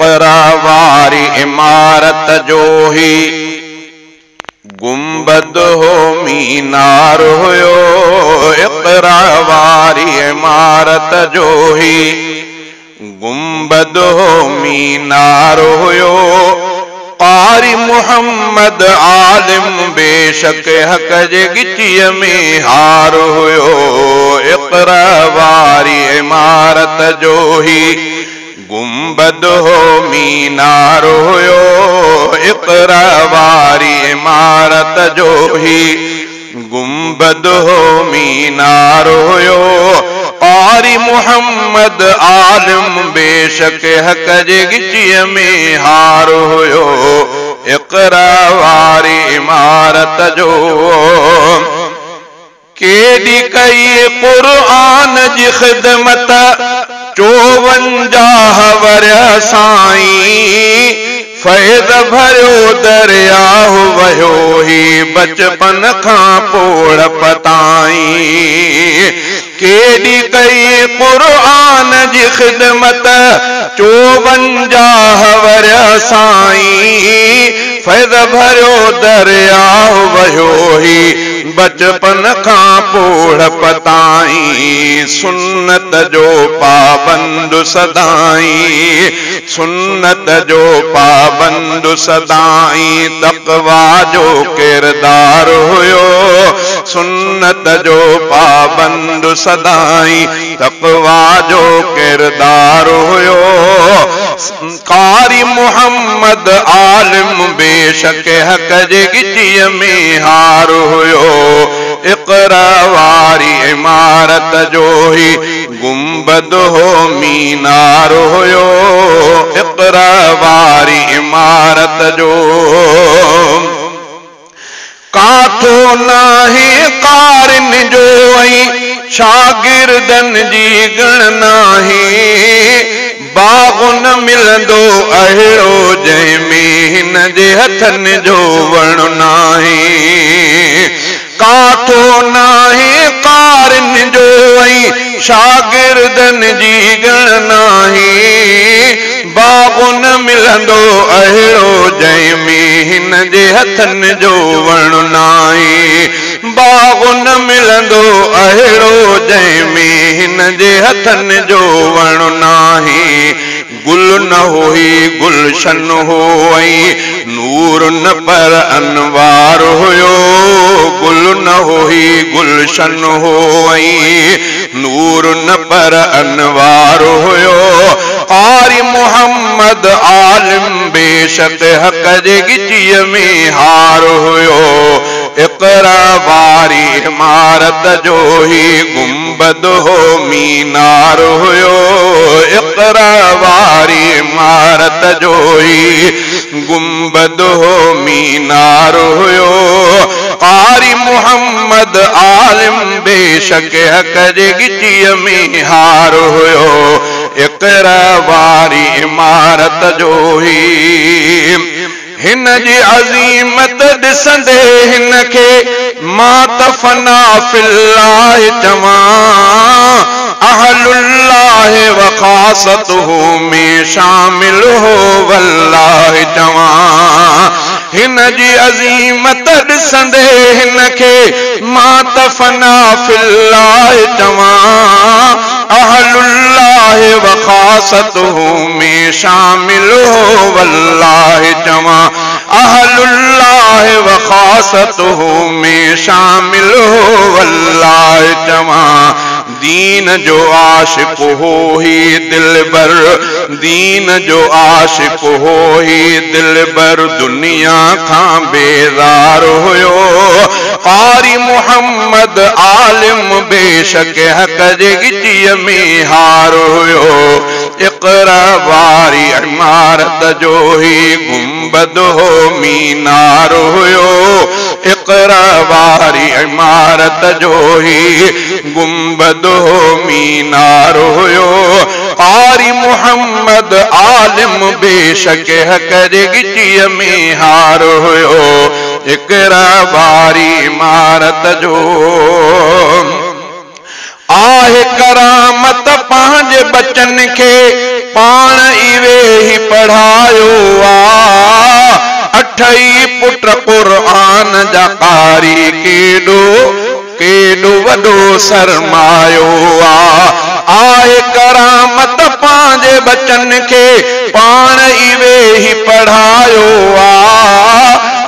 इक़रा वारी इमारत जो ही गुंबद हो मीनार हुयो। इक़रा वारी इमारत जो ही गुंबद हो मीनार हुयो। क़ारी मुहम्मद आलिम बेशक हक़ जे गिचीअ में हार हुयो। इक़रा वारी इमारत जो ही गुंबद हो मीनार हुयो। इक़रा वारी इमारत जो ही गुंबद हो मीनार हुयो। क़ारी मुहम्मद आलिम बेशक हक़ जे गिचीअ में हार हुयो। इक़रा वारी इमारत जो केडी कई क़ुरआन जी ख़िदमत 54 वरिया साईं। फैज़ भरियो दरिया वयो ही बचपन खां पोढ़प ताईं। केडी कई क़ुरआन जी ख़िदमत 54 वरिया साईं। फैज़ भरियो दरिया वयो ही बचपन खां पोढ़प ताईं। सुन्नत जो पाबंद सदाई, सुन्नत जो पाबंद सदाई। तक़वा जो किरदार हुयो। सुन्नत जो पाबंद सदाई। तक़वा जो किरदार हुयो। क़ारी मुहम्मद आलिम बेशक हक़ जे गिचीअ में हार हुयो। इक़रा वारी इमारत जो ही गुंबद हो मीनार हुयो। इक़रा वारी इमारत जो काथो नाहे क़ारिन जो ऐं शागिर्दन जी गण नाहे। बाग़ न मिलंदो अहिड़ो जंहिंमें हिन जे हथनि जो वण नाहे। काथो नाहे क़ारिन जो ऐं शागिर्दन जी गण नाहे। बाग़ न मिलंदो अहिड़ो जंहिंमें हिन जे हथनि जो वण नाहे। बाग़ न मिलंदो अहिड़ो जंहिंमें हिन जे हथनि जो वण नाहे। गुल न होई गुलशन हो ऐं नूर न पर अनवार हुयो। गुल न होई गुलशन हो ऐं नूर न पर अनवार हुयो। क़ारी मुहम्मद आलिम बेशक हक़ जे गिचीअ में हार हुयो। इक़रा वारी इमारत जो ही गुंबद हो मीनार हुयो। इक़रा वारी इमारत जो ही गुंबद हो मीनार हुयो। क़ारी मुहम्मद आलिम बेशक हक़ जे गिचीअ में हार हुयो। इक़रा वारी इमारत जो ही हिन जी अज़ीमत ॾिसंदे हिन खे मां त फना फिल्लाह चवां। अहलुल्लाह व ख़ासतहु में शामिल हो वल्लाह चवां। हिन जी अज़ीमत ॾिसंदे हिन खे मां त फना फिल्लाह चवां। अहलुल्लाह व ख़ासतहु में शामिल हो वल्लाह चवां। अहलुल्लाह व ख़ासतहु में शामिल हो वल्लाह चवां। दीन जो आशिक हो ही दिलबर। दीन जो आशिक हो ही दिलबर। दुनिया खां बेज़ार हुयो। क़ारी मुहम्मद आलिम बेशक हक़ जे गिचीअ में हार हुयो। इक़रा वारी इमारत जो ही गुंबद हो मीनार हुयो। इक़रा वारी इमारत जो ही गुंबद हो मीनार हुयो। क़ारी मुहम्मद आलिम बेशक हक़ जे गिचीअ में हार हुयो। इक़रा वारी इमारत जो आहे करामत पंहिंजे बचन खे पाण ई वेही ही पढ़ायो अठई पुट कुरान जा कारी केडो वडो सरमायो आए करामत पांजे बचन के पान इवे ही पढ़ायो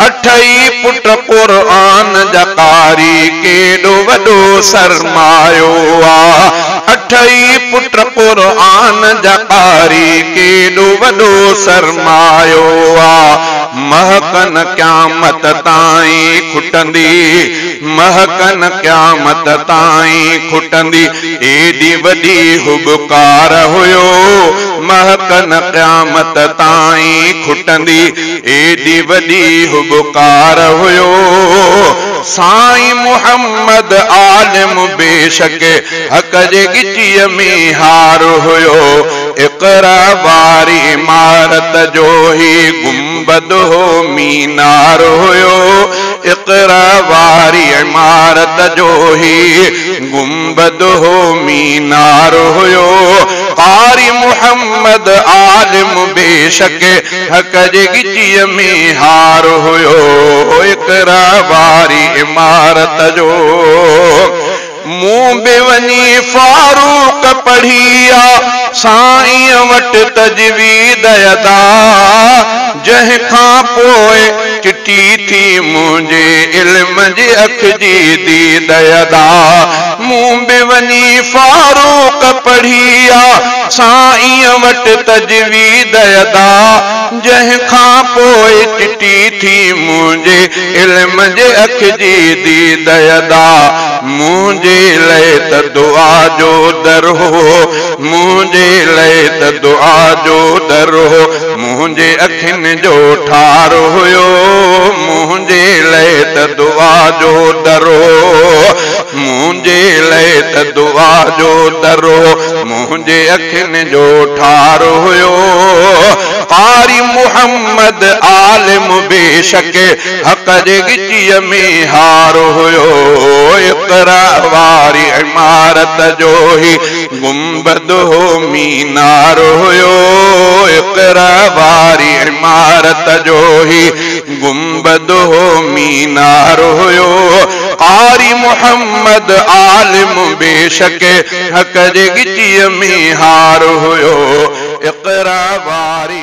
अठई पुट कुरान जा कारी केडो वडो सरमायो अठई पुट कुरान जा कारी केडो वडो सरमायो महकन क़यामत ताईं खुटंदी महकन क़यामत ताईं खुटंदी एडी वडी हुबकार हुयो महकन क़यामत ताईं खुटंदी एडी वडी हुबकार हुयो साईं मुहम्मद आलिम बेशक हक जे गिटीअ में हार हुयो इक़रा वारी इमारत जो ही गुंबद हो मीनार हुयो इक़रा वारी इमारत जो ही गुंबद हो मीनार हुयो कारी मुहम्मद आलिम बेशक हक जे गिटीअ में हार हुयो इक़रा वारी इमारत जो मुंह बेवनी फारूक पढ़िया साईं वट तजवीद अदा जह खां पोए चिटी थी मुझे इल्म जे अख जी दीद अदा मुंह बेवनी फारूक पढ़िया साईं वट तजवीद अदा जह खां पोए चिटी थी मुझे इल्म जे अख जी दीद अदा मुझे लय त दुआ जो दर हो मुझे लय त दुआ जो दर हो मुझे अखिन जो ठार हुयो मुझे लय त दुआ जो दर हो मुझे लय त दुआ जो दर हो मुझे अखिन जो ठार हुयो कारी मुहम्मद आलिम बेशक हक जे गिटीअ में हार हुयो इक़रा वारी इमारत जो ही गुंबद हो मीनार हुयो इक़रा वारी इमारत जो ही गुंबद हो मीनार हुयो कारी मुहम्मद आलिम बेशक हक जे गिटीअ में हार हुयो इक़रा वारी